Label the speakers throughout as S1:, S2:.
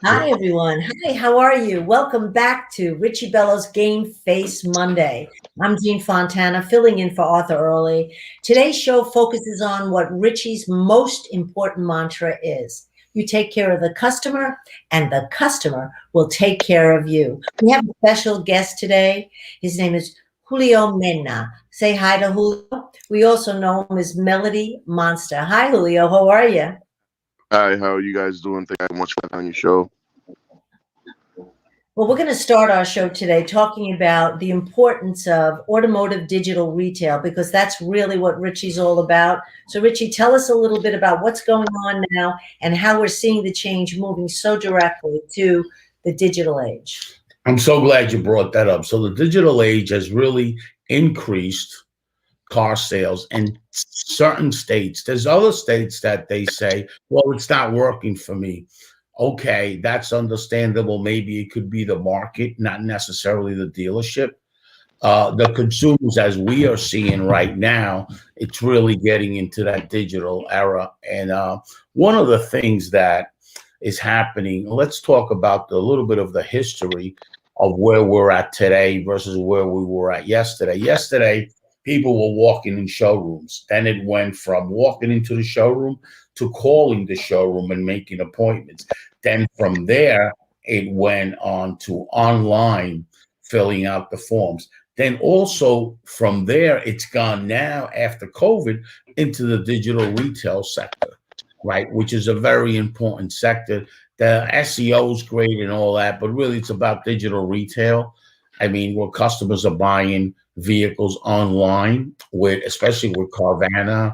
S1: Hi, everyone. Hi, how are you? Welcome back to Richie Bello's Game Face Monday. I'm Jean Fontana, filling in for Arthur Early. Today's show focuses on what Richie's most important mantra is. You take care of the customer, and the customer will take care of you. We have a special guest today. His name is Julio Mena. Say hi to Julio. We also know him as Melody Monster. Hi, Julio. How are you?
S2: Hi, how are you guys doing? Thank you so much for having me on your show.
S1: Well, we're going to start our show today talking about the importance of automotive digital retail because that's really what Richie's all about. So, Richie, tell us a little bit about what's going on now and how we're seeing the change moving so directly to the digital age.
S3: I'm so glad you brought that up. So the digital age has really increased car sales in certain states. There's other states that they say, well, it's not working for me. Okay, that's understandable. Maybe it could be the market, not necessarily the dealership. The consumers, as we are seeing right now, it's really getting into that digital era. And one of the things that is happening, let's talk about a little bit of the history of where we're at today versus where we were at yesterday. Yesterday, people were walking in showrooms. Then it went from walking into the showroom to calling the showroom and making appointments. Then from there, it went on to online filling out the forms. Then also from there, it's gone now after COVID into the digital retail sector, right? Which is a very important sector. The SEO is great and all that, but really it's about digital retail. I mean, where customers are buying vehicles online, with especially with Carvana,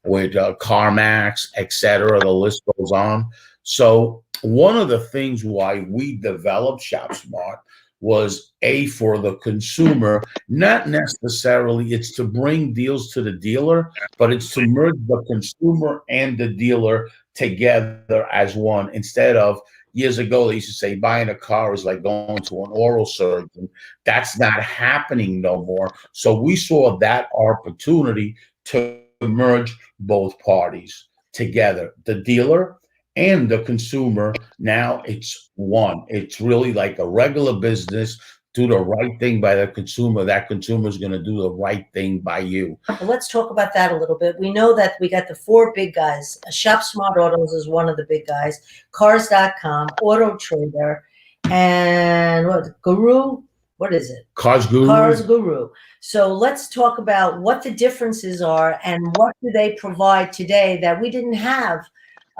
S3: with CarMax, etc. The list goes on. So one of the things why we developed ShopSmart was for the consumer, not necessarily it's to bring deals to the dealer, but it's to merge the consumer and the dealer together as one. Instead of years ago, they used to say buying a car is like going to an oral surgeon. That's not happening no more. So we saw that opportunity to merge both parties together, the dealer and the consumer. Now it's one. It's really like a regular business. Do the right thing by the consumer. That consumer is going to do the right thing by you.
S1: Well, let's talk about that a little bit. We know that we got the four big guys. ShopSmart Autos is one of the big guys. Cars.com, Auto Trader, and what, Guru? What is it?
S3: Cars Guru.
S1: Cars Guru. So let's talk about what the differences are and what do they provide today that we didn't have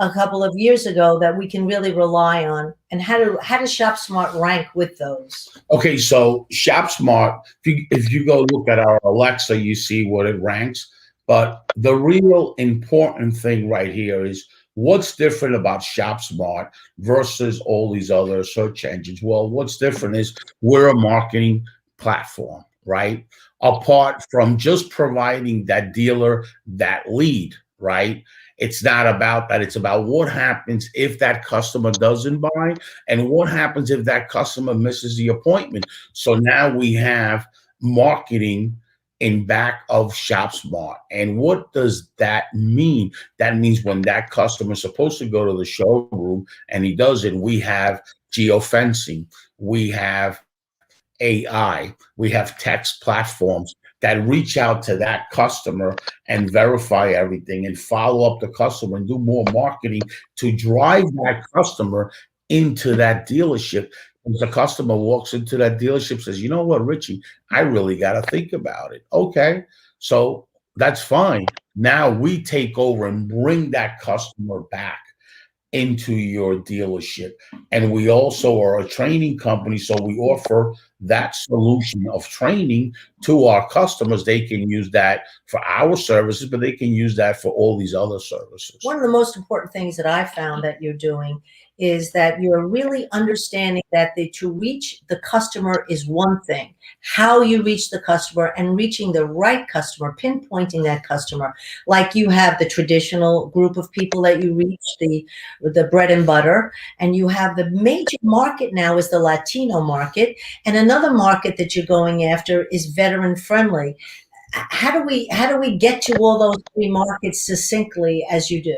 S1: a couple of years ago that we can really rely on, and how does ShopSmart rank with those?
S3: Okay, so ShopSmart, if you go look at our Alexa, you see what it ranks. But the real important thing right here is what's different about ShopSmart versus all these other search engines. Well, what's different is we're a marketing platform, right? Apart from just providing that dealer that lead, right? It's not about that. It's about what happens if that customer doesn't buy and what happens if that customer misses the appointment. So now we have marketing in back of ShopSmart. And what does that mean? That means when that customer is supposed to go to the showroom and he doesn't, we have geofencing, we have AI, we have text platforms that reach out to that customer and verify everything and follow up the customer and do more marketing to drive that customer into that dealership. As the customer walks into that dealership, says, you know what, Richie, I really got to think about it. Okay, so that's fine. Now we take over and bring that customer back into your dealership. And we also are a training company, so we offer that solution of training to our customers. They can use that for our services, but they can use that for all these other services.
S1: One of the most important things that I found that you're doing is that you're really understanding that to reach the customer is one thing. How you reach the customer and reaching the right customer, pinpointing that customer, like you have the traditional group of people that you reach, the bread and butter, and you have the major market now is the Latino market, and another market that you're going after is veteran friendly. How do we get to all those three markets succinctly as you do?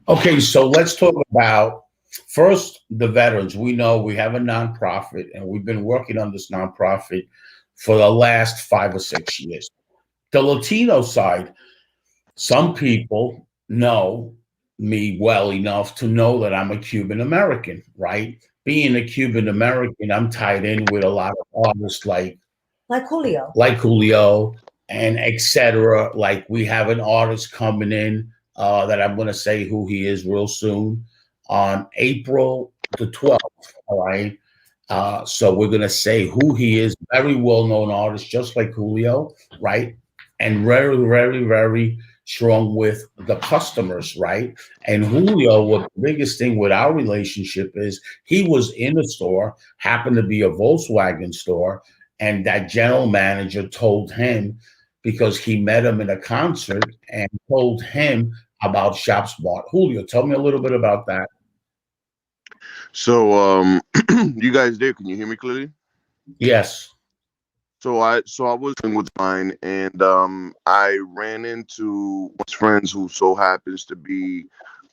S3: Okay, so let's talk about First, the veterans. We know we have a nonprofit, and we've been working on this nonprofit for the last 5 or 6 years. The Latino side, some people know me well enough to know that I'm a Cuban American, right? Being a Cuban American, I'm tied in with a lot of artists
S1: Julio.
S3: like Julio and etc. Like we have an artist coming in that I'm going to say who he is real soon on April the 12th. All right. So we're going to say who he is. Very well known artist, just like Julio, right? And very, very, very strong with the customers, right? And Julio, what the biggest thing with our relationship is he was in a store, happened to be a Volkswagen store, and that general manager told him because he met him in a concert and told him about ShopSmart. Julio, tell me a little bit about that.
S2: So, you guys there? Can you hear me clearly?
S3: Yes.
S2: So I was in with mine, and I ran into one of my friends who so happens to be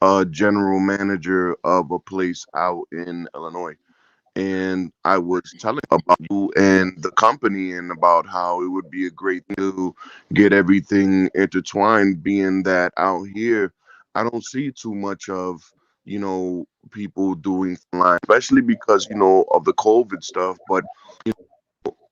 S2: a general manager of a place out in Illinois. And I was telling about you and the company and about how it would be a great thing to get everything intertwined, being that out here I don't see too much of, people doing online, especially because, of the COVID stuff. But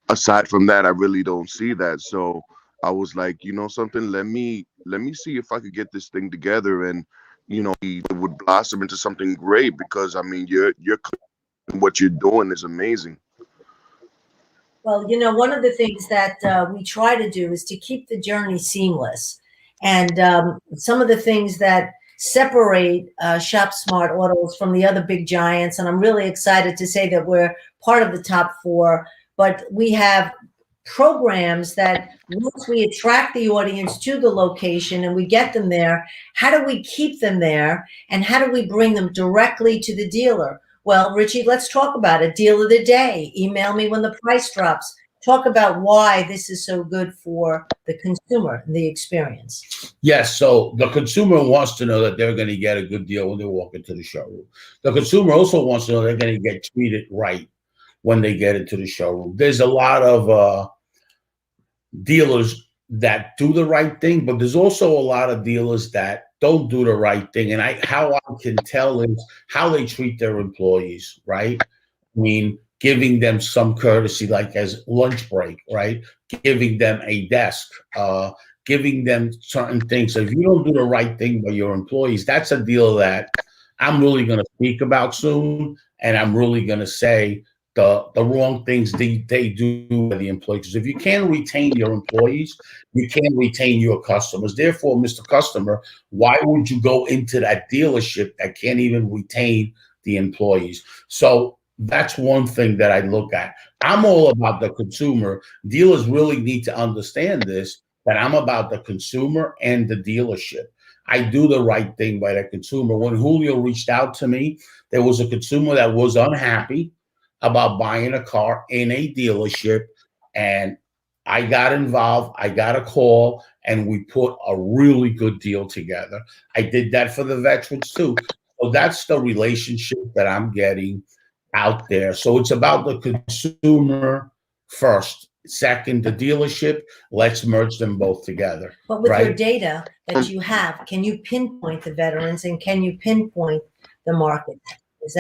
S2: aside from that, I really don't see that. So I was like, something, let me see if I could get this thing together, and it would blossom into something great, because I mean you're what you're doing is amazing.
S1: Well, one of the things that we try to do is to keep the journey seamless. And some of the things that separate ShopSmart Autos from the other big giants, and I'm really excited to say that we're part of the top four, but we have programs that once we attract the audience to the location and we get them there, how do we keep them there and how do we bring them directly to the dealer? Well, Richie, let's talk about it. Deal of the day. Email me when the price drops. Talk about why this is so good for the consumer and the experience.
S3: Yes. So the consumer wants to know that they're going to get a good deal when they walk into the showroom. The consumer also wants to know they're going to get treated right when they get into the showroom. There's a lot of dealers that do the right thing, but there's also a lot of dealers that don't do the right thing. And how I can tell is how they treat their employees, right? I mean, giving them some courtesy, like as lunch break, right? Giving them a desk, giving them certain things. So if you don't do the right thing by your employees, that's a deal that I'm really going to speak about soon. And I'm really going to say the wrong things they do to the employees. Because if you can't retain your employees, you can't retain your customers. Therefore, Mr. Customer, why would you go into that dealership that can't even retain the employees? So that's one thing that I look at. I'm all about the consumer. Dealers really need to understand this, that I'm about the consumer and the dealership. I do the right thing by the consumer. When Julio reached out to me, there was a consumer that was unhappy about buying a car in a dealership, and I got involved. I got a call, and we put a really good deal together. I did that for the veterans too. So that's the relationship that I'm getting out there. So it's about the consumer first. Second, the dealership. Let's merge them both together.
S1: But with your
S3: right?
S1: data that you have, can you pinpoint the veterans and can you pinpoint the market? Is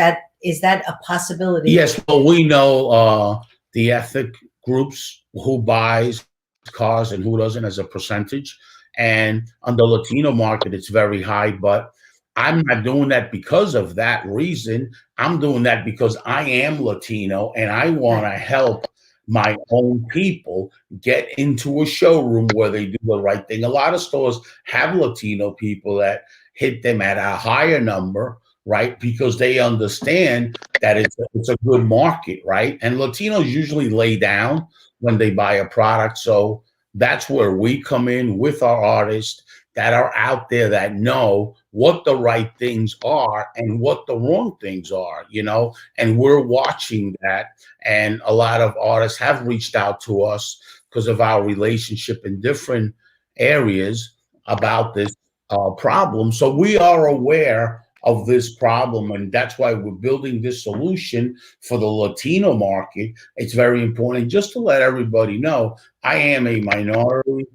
S1: that a possibility?
S3: Yes. Well, we know the ethnic groups who buys cars and who doesn't as a percentage. And on the Latino market, it's very high. But I'm not doing that because of that reason. I'm doing that because I am Latino and I want to help my own people get into a showroom where they do the right thing. A lot of stores have Latino people that hit them at a higher number, right? Because they understand that it's a good market, right? And Latinos usually lay down when they buy a product. So that's where we come in with our artists that are out there that know what the right things are and what the wrong things are, and we're watching that. And a lot of artists have reached out to us because of our relationship in different areas about this problem. So we are aware of this problem. And that's why we're building this solution for the Latino market. It's very important. Just to let everybody know, I am a minority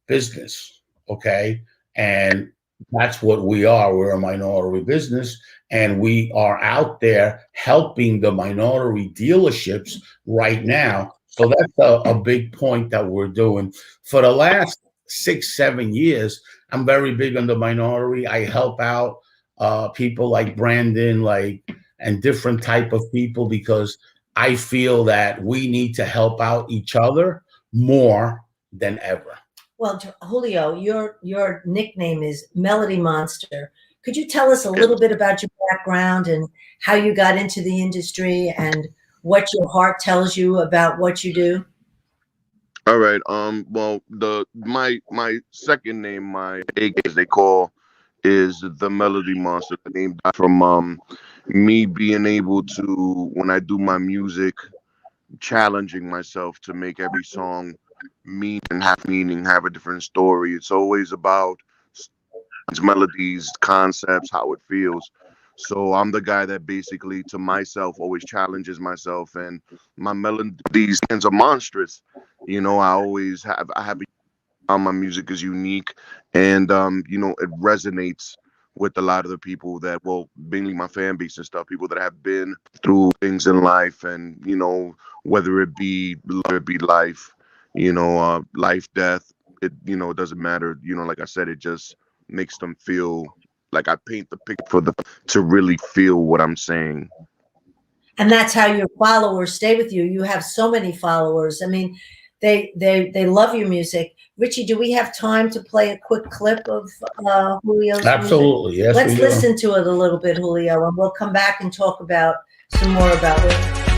S3: business, okay? And that's what we are. We're a minority business, and we are out there helping the minority dealerships right now. So that's a big point that we're doing. For the last 6-7 years, I'm very big on the minority. I help out people like Brandon, and different type of people, because I feel that we need to help out each other more than ever.
S1: Well, Julio, your nickname is Melody Monster. Could you tell us a little bit about your background and how you got into the industry and what your heart tells you about what you do?
S2: All right. Well, my second name, my AK, as they call, is the Melody Monster. The name from me being able to, when I do my music, challenging myself to make every song meaning, have a different story. It's always about melodies, concepts, how it feels. So I'm the guy that basically, to myself, always challenges myself, and my melodies are monstrous. I have my music is unique, and it resonates with a lot of the people that, well, mainly my fan base and stuff, people that have been through things in life, and whether it be life, life, death, it doesn't matter. Like I said, it just makes them feel like I paint the picture for them to really feel what I'm saying.
S1: And that's how your followers stay with you. You have so many followers. I mean, they love your music. Richie, do we have time to play a quick clip of Julio's
S3: Absolutely,
S1: music?
S3: yes.
S1: Let's listen to it a little bit, Julio, and we'll come back and talk about some more about it.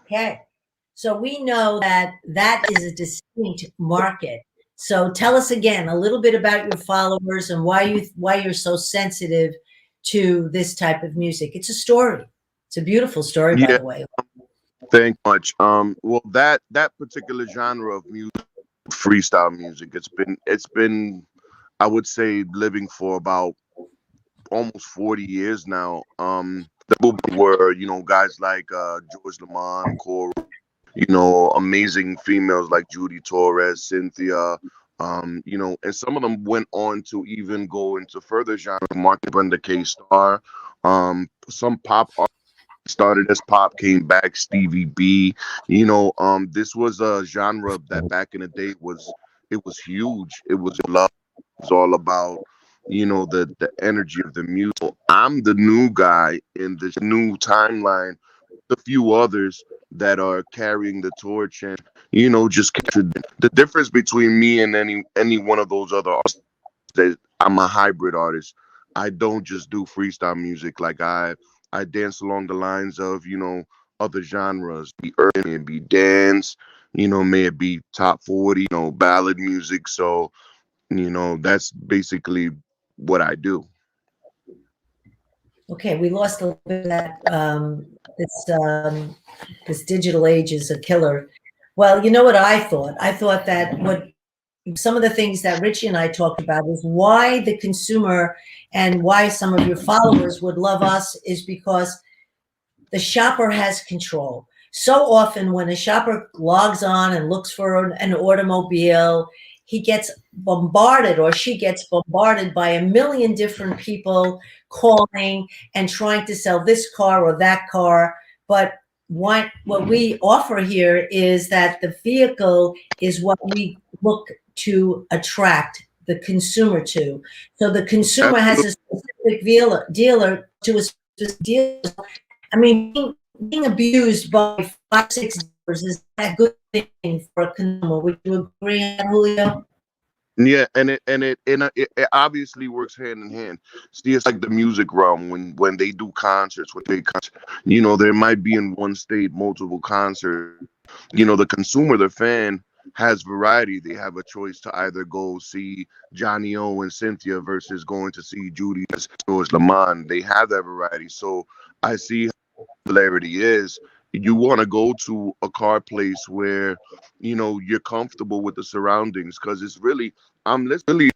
S1: Okay, so we know that is a distinct market. So tell us again a little bit about your followers and why you're so sensitive to this type of music. It's a story. It's a beautiful story, by
S2: Yeah,
S1: the way.
S2: thank you much. Well, that particular genre of music, freestyle music, it's been I would say living for about almost 40 years now. The movement were, guys like George Lamond, Cora, amazing females like Judy Torres, Cynthia, and some of them went on to even go into further genre, Market Brenda K. Star, some pop artists started as pop, came back, Stevie B. This was a genre that back in the day it was huge. It was love. It was all about the energy of the music. I'm the new guy in this new timeline. A few others that are carrying the torch, and just capture the difference between me and any one of those other artists. That I'm a hybrid artist. I don't just do freestyle music. Like I dance along the lines of other genres, be urban, be dance, may it be top 40, ballad music. So that's basically what I do.
S1: Okay, we lost a little bit of that. This digital age is a killer. Well, you know what I thought? I thought that what some of the things that Richie and I talked about is why the consumer and why some of your followers would love us is because the shopper has control. So often when a shopper logs on and looks for an automobile, he gets bombarded, or she gets bombarded by a million different people calling and trying to sell this car or that car. But what we offer here is that the vehicle is what we look to attract the consumer to. So the consumer has a specific dealer to a specific dealer. I mean, being abused by 5, 6 dealers is that a good thing for a consumer? Would you agree, Julio?
S2: Yeah, and it obviously works hand in hand. See, it's like the music realm when they do concerts, there might be in one state multiple concerts. The consumer, the fan, has variety. They have a choice to either go see Johnny O and Cynthia versus going to see Judy George Lamont. They have that variety. So I see popularity is. You want to go to a car place where you're comfortable with the surroundings, because it's really let's really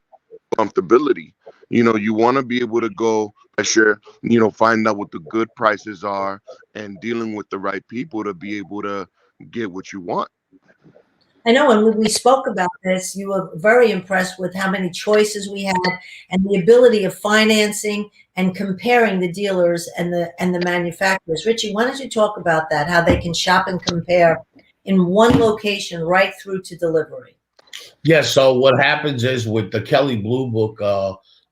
S2: comfortability. You want to be able to go sure, find out what the good prices are, and dealing with the right people to be able to get what you want.
S1: I know, and when we spoke about this, you were very impressed with how many choices we had and the ability of financing and comparing the dealers and the manufacturers. Richie, why don't you talk about that, how they can shop and compare in one location right through to delivery?
S3: Yeah, so what happens is with the Kelly Blue Book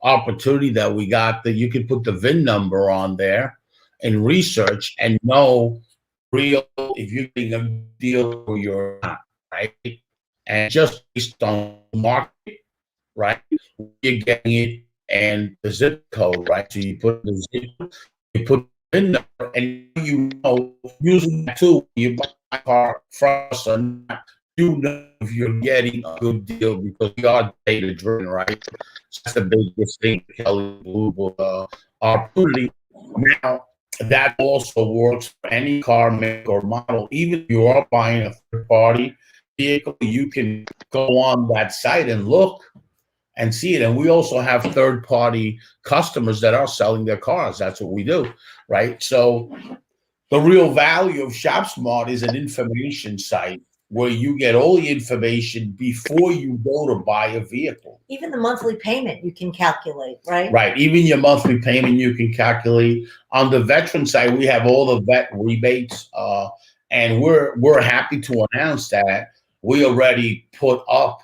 S3: opportunity that we got, that you can put the VIN number on there and research and know real if you're getting a deal or you're not, right? And just based on the market, right? You're getting it and the zip code, right? So you put the zip, you put the VIN number, and using that too, you buy a car from us or not, if you're getting a good deal, because we are data driven, right? So that's the biggest thing, Kelly Blue Book opportunity. Now, that also works for any car make or model. Even if you are buying a third party vehicle, you can go on that site and look and see it. And we also have third party customers that are selling their cars. That's what we do, right? So the real value of ShopSmart is an information site where you get all the information before you go to buy a vehicle.
S1: Even the monthly payment you can calculate, right?
S3: Right. Even your monthly payment you can calculate. On the veteran side, we have all the vet rebates, and we're happy to announce that we already put up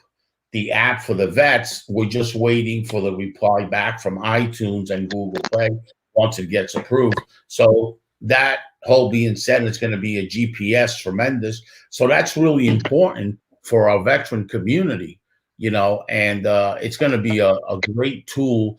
S3: the app for the vets. We're just waiting for the reply back from iTunes and Google Play once it gets approved. So that whole being said, it's going to be a GPS tremendous. So that's really important for our veteran community, and it's going to be a great tool.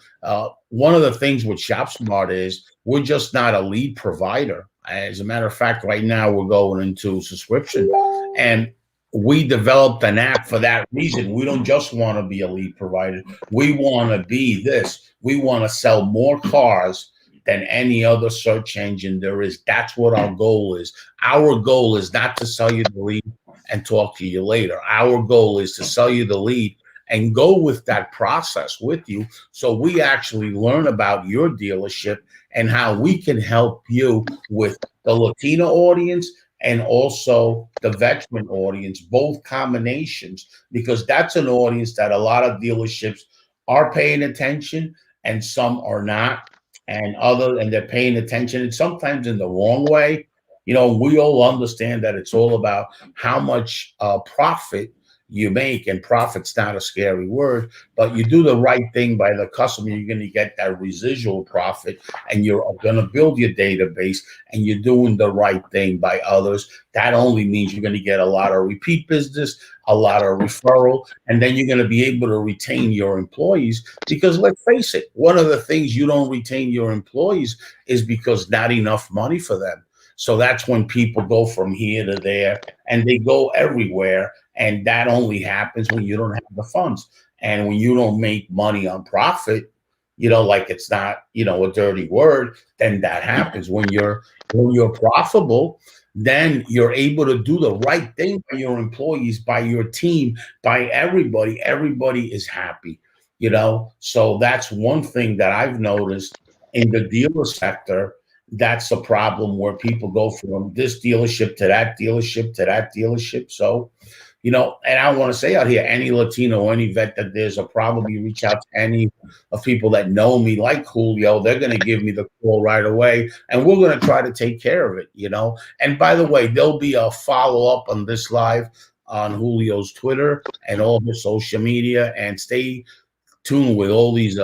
S3: One of the things with ShopSmart is we're just not a lead provider. As a matter of fact, right now we're going into subscription, and we developed an app for that reason. We don't just want to be a lead provider. We want to be this. We want to sell more cars than any other search engine there is. That's what our goal is. Our goal is not to sell you the lead and talk to you later. Our goal is to sell you the lead and go with that process with you, so we actually learn about your dealership and how we can help you with the Latino audience and also the veteran audience, both combinations, because that's an audience that a lot of dealerships are paying attention and some are not, and they're paying attention, and sometimes in the wrong way. We all understand that it's all about how much profit you make, and profit's not a scary word, but you do the right thing by the customer, you're going to get that residual profit, and you're going to build your database, and you're doing the right thing by others. That only means you're going to get a lot of repeat business, a lot of referral, and then you're going to be able to retain your employees, because let's face it, one of the things you don't retain your employees is because not enough money for them. So that's when people go from here to there and they go everywhere. And that only happens when you don't have the funds. And when you don't make money on profit, like it's not, a dirty word, then that happens. When you're profitable, then you're able to do the right thing by your employees, by your team, by everybody. Everybody is happy, So that's one thing that I've noticed in the dealer sector. That's a problem where people go from this dealership to that dealership to that dealership. So, You know, and I want to say out here, any Latino or any vet that there's a problem, you reach out to any of people that know me, like Julio, they're going to give me the call right away, and we're going to try to take care of it, you know. And by the way, there'll be a follow-up on this live on Julio's Twitter and all his social media, and stay tuned with all these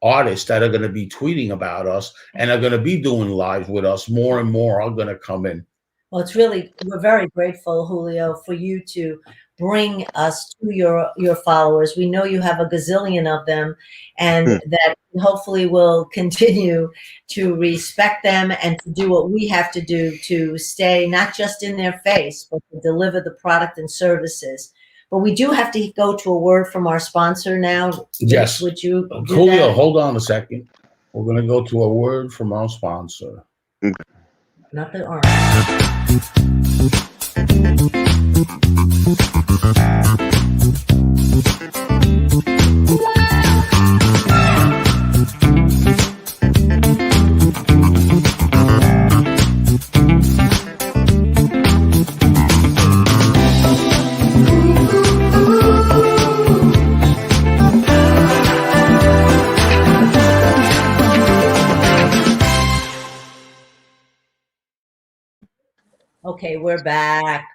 S3: artists that are going to be tweeting about us and are going to be doing live with us. More and more are going to come in.
S1: Well, we're very grateful, Julio, for you to bring us to your followers. We know you have a gazillion of them, and that hopefully will continue to respect them and to do what we have to do to stay not just in their face, but to deliver the product and services. But we do have to go to a word from our sponsor now.
S3: Yes.
S1: Would you do
S3: Julio,
S1: that?
S3: hold on a second. We're going to go to a word from our sponsor.
S1: Not the orange. Okay, we're back.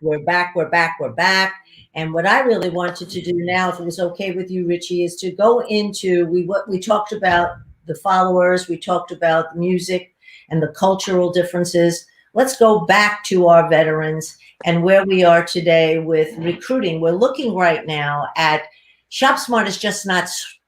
S1: And what I really wanted to do now, if it was okay with you, Richie, is to go into what we talked about the followers, we talked about music and the cultural differences. Let's go back to our veterans and where we are today with recruiting. We're looking right now at ShopSmart is just not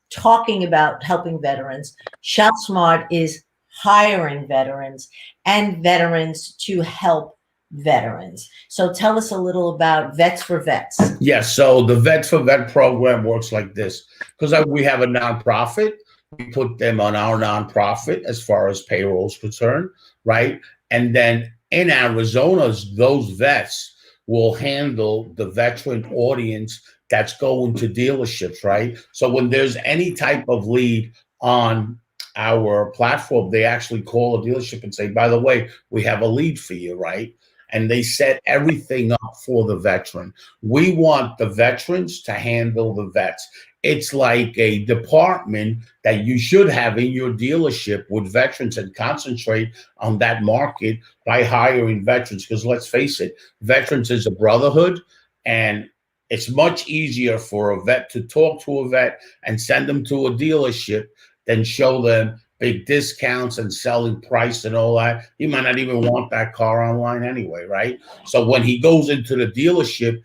S1: talking about helping veterans. ShopSmart is hiring veterans and veterans to help veterans. So tell us a little about Vets for Vets.
S3: Yes. So the Vets for Vet program works like this, because we have a nonprofit. We put them on our nonprofit as far as payroll is concerned, right? And then in Arizona, those vets will handle the veteran audience that's going to dealerships, right? So when there's any type of lead on our platform, they actually call a dealership and say, by the way, we have a lead for you, right? And they set everything up for the veteran. We want the veterans to handle the vets. It's like a department that you should have in your dealership with veterans and concentrate on that market by hiring veterans. Because let's face it, veterans is a brotherhood, and it's much easier for a vet to talk to a vet and send them to a dealership than show them big discounts and selling price and all that. He might not even want that car online anyway, right? So when he goes into the dealership,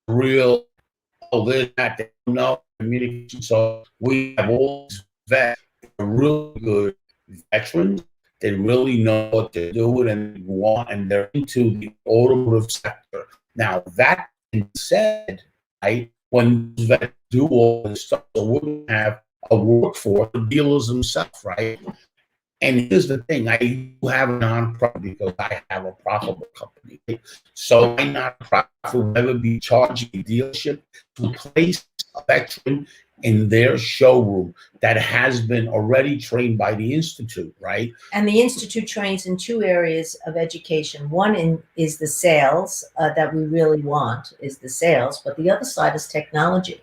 S3: real, there's that, they don't know communication. So we have all these vets that are really good veterans. They really know what they're doing and want, and they're into the automotive sector. Now, that being said, right, when vets do all this stuff, so we're going to have a workforce, the dealers themselves, right? And here's the thing, I do have a nonprofit because I have a profitable company. So my nonprofit will never be charging a dealership to place a veteran in their showroom that has been already trained by the Institute, right?
S1: And the Institute trains in two areas of education. One is the sales that we really want, is the sales, but the other side is technology.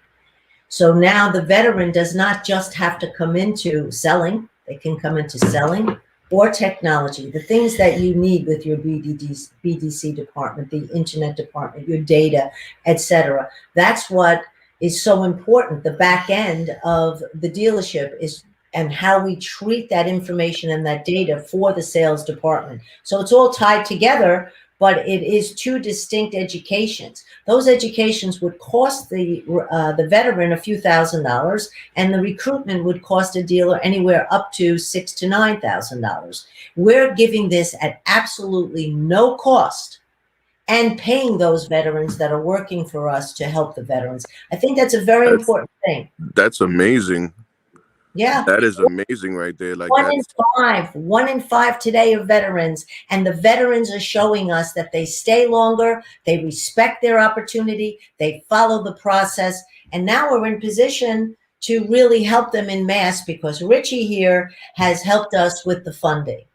S1: So now the veteran does not just have to come into selling. They can come into selling or technology, the things that you need with your BDC department, the internet department, your data, etc. That's what is so important. The back end of the dealership is and how we treat that information and that data for the sales department. So it's all tied together, but it is two distinct educations. Those educations would cost the veteran a few $1,000s, and the recruitment would cost a dealer anywhere up to $6,000 to $9,000. We're giving this at absolutely no cost and paying those veterans that are working for us to help the veterans. I think that's a very important thing.
S2: That's amazing.
S1: Yeah.
S2: That is amazing right there. Like
S1: one in five today are veterans, and the veterans are showing us that they stay longer, they respect their opportunity, they follow the process, and now we're in position to really help them in mass because Richie here has helped us with the funding.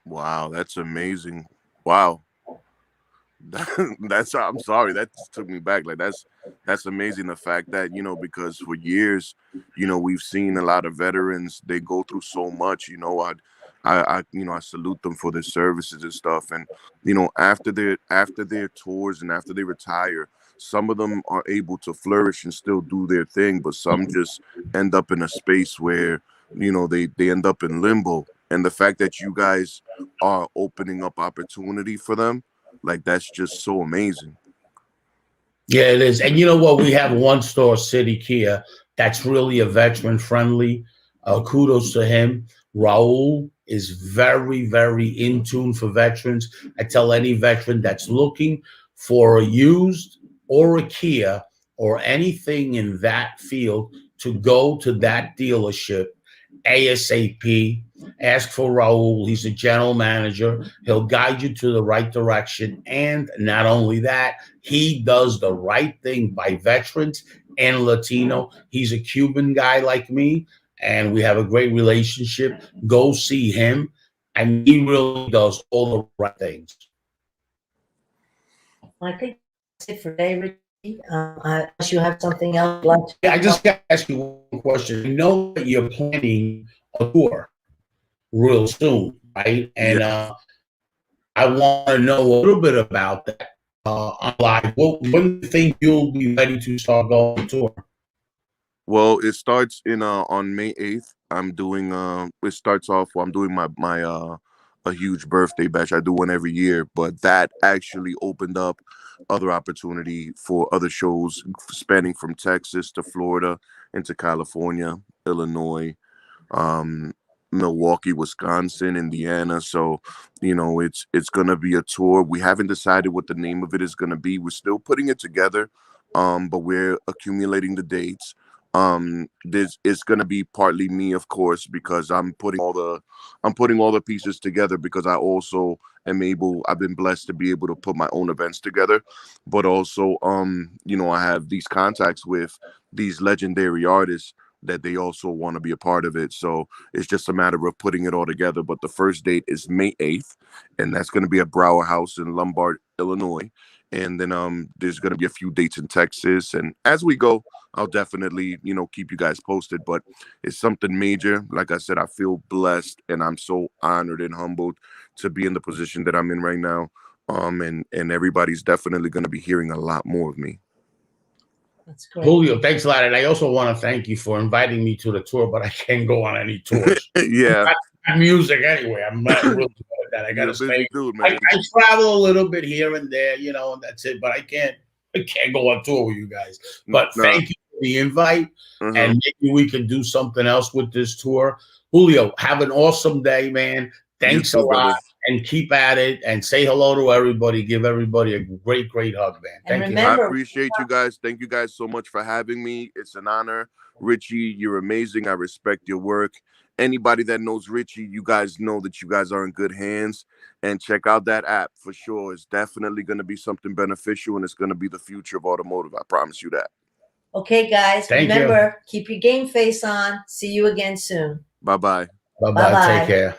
S2: Wow, that's amazing. Wow. That's I'm sorry, that took me back. Like that's amazing. The fact that, because for years, we've seen a lot of veterans, they go through so much. I salute them for their services and stuff. And after their tours and after they retire, some of them are able to flourish and still do their thing, but some just end up in a space where they end up in limbo. And the fact that you guys are opening up opportunity for them, like, that's just so amazing.
S3: Yeah, it is. And you know what? We have one store, City Kia, that's really a veteran friendly. Kudos to him. Raul is very, very in tune for veterans. I tell any veteran that's looking for a used or a Kia or anything in that field to go to that dealership ASAP. Ask for Raul. He's a general manager. He'll guide you to the right direction. And not only that, he does the right thing by veterans and Latino. He's a Cuban guy like me, and we have a great relationship. Go see him. And he really does all the right things.
S1: I think that's it for today, Richie. Unless you have something else you'd like to
S3: Yeah, I just got to ask you one question. I know that you're planning a tour real soon, right? And
S2: Yeah.
S3: I want to know a little bit about that. On live, when do you think you'll be ready to start going on tour?
S2: Well, it starts in on May 8th. It starts off, well, I'm doing my a huge birthday bash. I do one every year, but that actually opened up other opportunity for other shows spanning from Texas to Florida into California, Illinois, um, Milwaukee, Wisconsin, Indiana. So, it's gonna be a tour. We haven't decided what the name of it is gonna be. We're still putting it together, but we're accumulating the dates. This it's gonna be partly me, of course, because I'm putting all the pieces together, because I also I've been blessed to be able to put my own events together, but also I have these contacts with these legendary artists that they also want to be a part of it. So it's just a matter of putting it all together. But the first date is May 8th, and that's going to be at Brower House in Lombard, Illinois. And then there's going to be a few dates in Texas. And as we go, I'll definitely, keep you guys posted. But it's something major. Like I said, I feel blessed, and I'm so honored and humbled to be in the position that I'm in right now. And everybody's definitely going to be hearing a lot more of me.
S1: That's great.
S3: Julio, thanks a lot. And I also want to thank you for inviting me to the tour, but I can't go on any tours.
S2: Yeah.
S3: I'm music anyway. I'm not really good at that. I got to
S2: You're a busy
S3: stay.
S2: dude, man.
S3: I travel a little bit here and there, and that's it. But I can't go on tour with you guys. But
S2: Nah.
S3: thank you for the invite.
S2: Uh-huh.
S3: And maybe we can do something else with this tour. Julio, have an awesome day, man. Thanks a lot.
S2: Brother.
S3: And keep at it and say hello to everybody. Give everybody a great, great hug, man.
S1: And
S3: Thank you.
S2: I appreciate you guys. Thank you guys so much for having me. It's an honor. Richie, you're amazing. I respect your work. Anybody that knows Richie, you guys know that you guys are in good hands. And check out that app for sure. It's definitely going to be something beneficial, and it's going to be the future of automotive. I promise you that.
S1: Okay, guys.
S3: Thank
S1: Remember, keep your game face on. See you again soon.
S2: Bye-bye.
S3: Bye-bye. Take care.